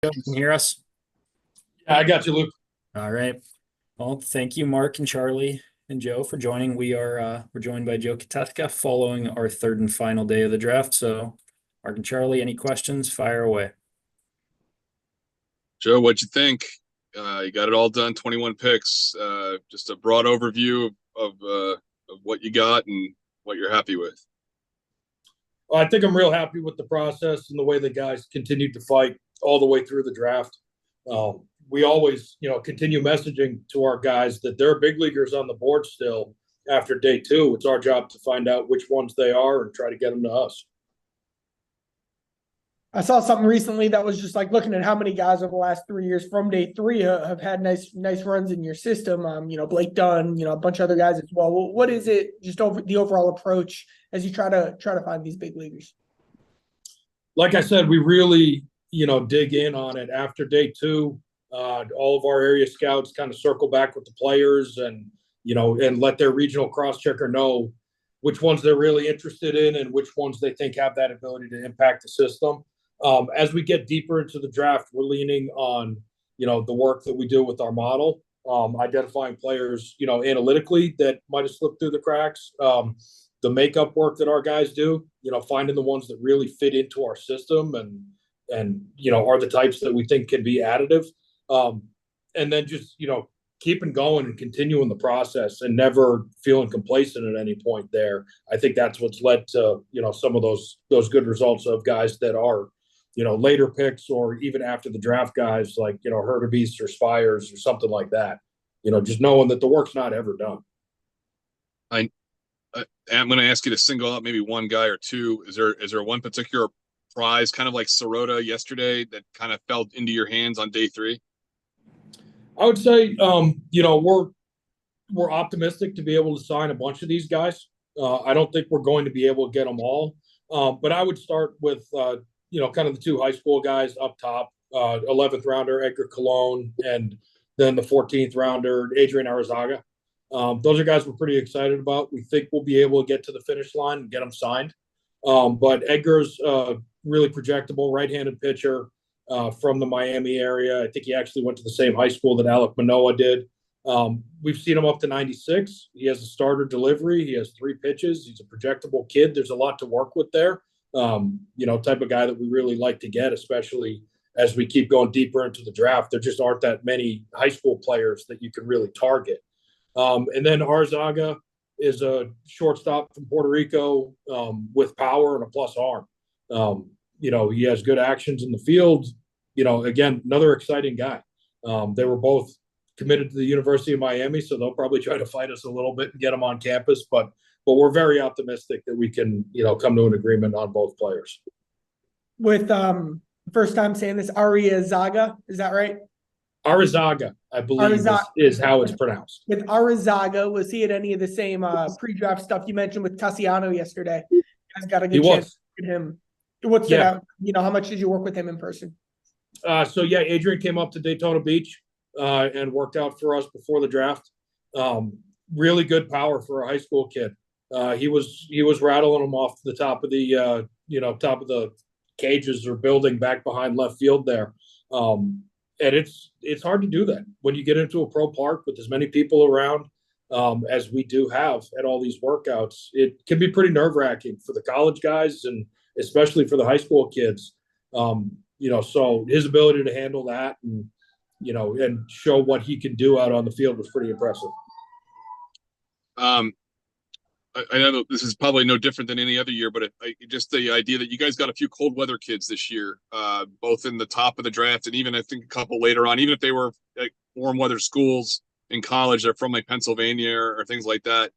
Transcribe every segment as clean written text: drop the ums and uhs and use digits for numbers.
You can hear us? Yeah, I got you, Luke. All right. Well, thank you, Mark and Charlie and Joe, for joining. We're joined by Joe Katuska following our third and final day of the draft. So, Mark and Charlie, any questions? Fire away. Joe, what'd you think? You got it all done, 21 picks. Just a broad overview of what you got and what you're happy with. Well, I think I'm real happy with the process and the way the guys continued to fight all the way through the draft. We always, continue messaging to our guys that there are big leaguers on the board still after day two. It's our job to find out which ones they are and try to get them to us. I saw something recently that was just like looking at how many guys over the last 3 years from day three have had nice runs in your system. Blake Dunn, a bunch of other guys as well. What is it just over the overall approach as you try to find these big leaguers? Like I said, we really, dig in on it after day two. All of our area scouts kind of circle back with the players and let their regional cross checker know which ones they're really interested in and which ones they think have that ability to impact the system. As we get deeper into the draft, we're leaning on, the work that we do with our model, identifying players, analytically that might have slipped through the cracks. The makeup work that our guys do, finding the ones that really fit into our system and are the types that we think can be additive. And then just, keeping going and continuing the process and never feeling complacent at any point there. I think that's what's led to, some of those good results of guys that are, later picks or even after the draft guys like, Herdebeest or Spires or something like that, just knowing that the work's not ever done. I'm going to ask you to single out maybe one guy or two. Is there one particular prize, kind of like Sirota yesterday, that kind of fell into your hands on day three? I would say, we're optimistic to be able to sign a bunch of these guys. I don't think we're going to be able to get them all, but I would start with, kind of the two high school guys up top, 11th rounder Edgar Colon, and then the 14th rounder Adrian Arizaga. Those are guys we're pretty excited about. We think we'll be able to get to the finish line and get them signed. But Edgar's really projectable right-handed pitcher. From the Miami area. I think he actually went to the same high school that Alek Manoah did. We've seen him up to 96. He has a starter delivery. He has 3 pitches. He's a projectable kid. There's a lot to work with there. Type of guy that we really like to get, especially as we keep going deeper into the draft. There just aren't that many high school players that you can really target. And then Arzaga is a shortstop from Puerto Rico with power and a plus arm. He has good actions in the field. Again, another exciting guy. They were both committed to the University of Miami, so they'll probably try to fight us a little bit and get them on campus. But we're very optimistic that we can, come to an agreement on both players. With first time saying this, Arizaga, is that right? Arizaga, I believe, is how it's pronounced. With Arizaga, was he at any of the same pre-draft stuff you mentioned with Cassiano yesterday? You guys got a good chance to get him. What's it out? How much did you work with him in person? Adrian came up to Daytona Beach and worked out for us before the draft. Really good power for a high school kid. He was rattling them off the top of the top of the cages or building back behind left field there. And it's hard to do that when you get into a pro park with as many people around as we do have at all these workouts. It can be pretty nerve-wracking for the college guys and especially for the high school kids. So his ability to handle that and show what he can do out on the field was pretty impressive. I know this is probably no different than any other year, but just the idea that you guys got a few cold weather kids this year, both in the top of the draft and even I think a couple later on, even if they were like warm weather schools in college, they're from like Pennsylvania or things like that.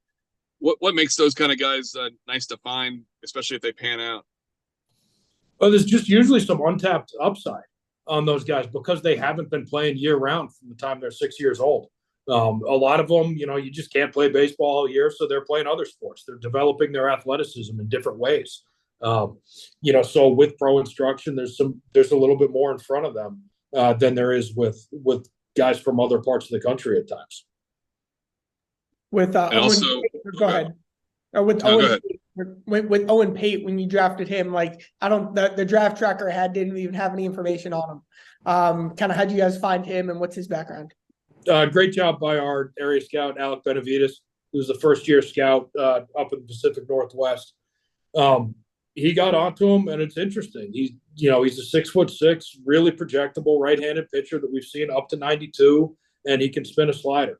What makes those kind of guys nice to find, especially if they pan out? Well, there's just usually some untapped upside on those guys because they haven't been playing year round from the time they're 6 years old. A lot of them, you just can't play baseball all year, so they're playing other sports. They're developing their athleticism in different ways. So with pro instruction, there's a little bit more in front of them than there is with guys from other parts of the country at times. With also, go ahead. With Owen Pate, when you drafted him, like the draft tracker didn't even have any information on him. Kind of how'd you guys find him and what's his background? Great job by our area scout, Alec Benavides, who's the first-year scout up in the Pacific Northwest. He got onto him, and it's interesting. He's a 6'6", really projectable right-handed pitcher that we've seen up to 92, and he can spin a slider.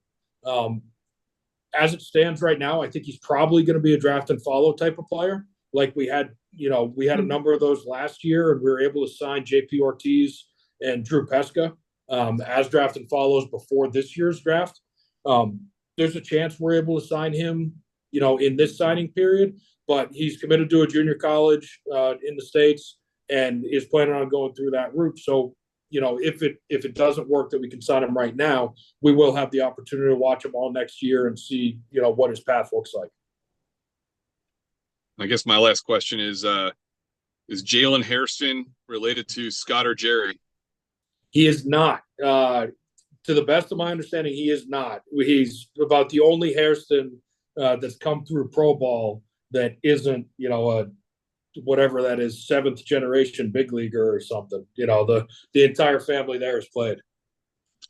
As it stands right now, I think he's probably going to be a draft and follow type of player. Like we had a number of those last year, and we were able to sign JP Ortiz and Drew Pesca as draft and follows before this year's draft. There's a chance we're able to sign him, in this signing period, but he's committed to a junior college in the States and is planning on going through that route. So, if it doesn't work that we can sign him right now, we will have the opportunity to watch him all next year and see, what his path looks like. I guess my last question is Jalen Hairston related to Scott or Jerry? He is not. To the best of my understanding, he is not. He's about the only Hairston that's come through pro ball that isn't, whatever that is, 7th generation big leaguer or something. The entire family there has played.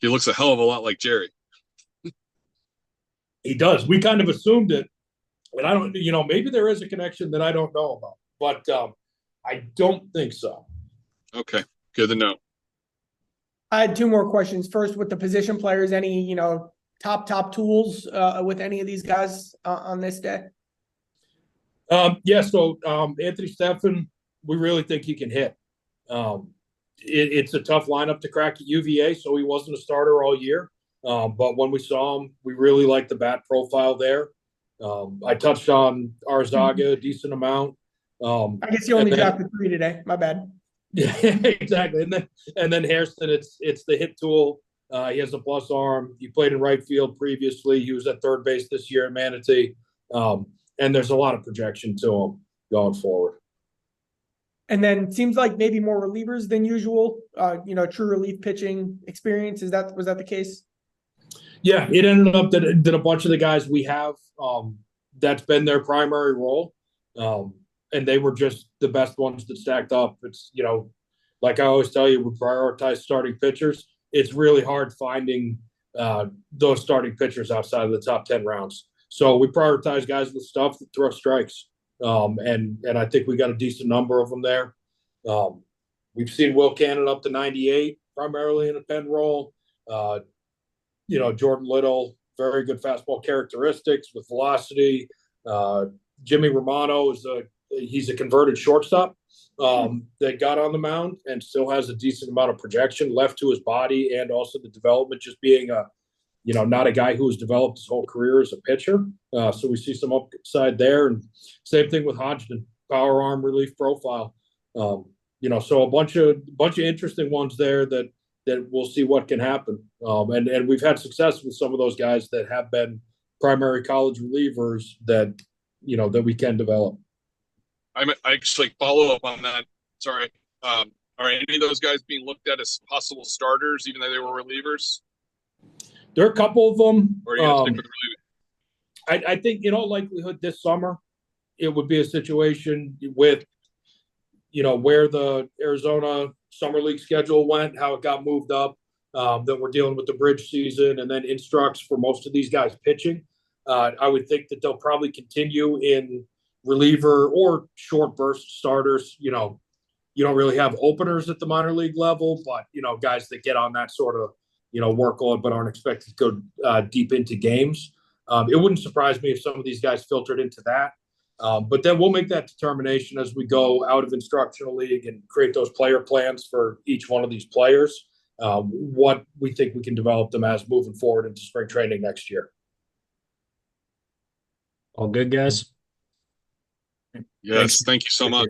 He looks a hell of a lot like Jerry. He does. We kind of assumed it, and I don't. Maybe there is a connection that I don't know about, but I don't think so. Okay, good to know. I had two more questions. First, with the position players, any top tools with any of these guys on this day? So Anthony Steffen, we really think he can hit. It's a tough lineup to crack at UVA, so he wasn't a starter all year. But when we saw him, we really liked the bat profile there. I touched on Arzaga a decent amount. I guess you only drafted 3 today. My bad. Yeah, exactly. And then Hairston, it's the hit tool. He has a plus arm. He played in right field previously. He was at third base this year in Manatee. And there's a lot of projection to him going forward. And then seems like maybe more relievers than usual. True relief pitching experience. Was that the case? Yeah, it ended up that a bunch of the guys we have, that's been their primary role. And they were just the best ones that stacked up. It's, like I always tell you, we prioritize starting pitchers. It's really hard finding those starting pitchers outside of the top 10 rounds. So we prioritize guys with stuff that throw strikes. And I think we got a decent number of them there. We've seen Will Cannon up to 98, primarily in a pen role. Jordan Little, very good fastball characteristics with velocity. Jimmy Romano he's a converted shortstop that got on the mound and still has a decent amount of projection left to his body, and also the development just being not a guy who has developed his whole career as a pitcher. So we see some upside there. And same thing with Hodgson, power arm relief profile. So a bunch of interesting ones there that we'll see what can happen. And we've had success with some of those guys that have been primary college relievers that we can develop. I actually follow up on that. Sorry. Are any of those guys being looked at as possible starters, even though they were relievers? There are a couple of them. Or are you going to stick with relieving? I think, in all likelihood, this summer, it would be a situation with, where the Arizona Summer League schedule went, how it got moved up, that we're dealing with the bridge season, and then instructs for most of these guys pitching. I would think that they'll probably continue in reliever or short burst starters. You don't really have openers at the minor league level, but, guys that get on that sort of, workload, but aren't expected to go deep into games. It wouldn't surprise me if some of these guys filtered into that. But then we'll make that determination as we go out of instructional league and create those player plans for each one of these players, what we think we can develop them as moving forward into spring training next year. All good, guys? Yes, thank you so much.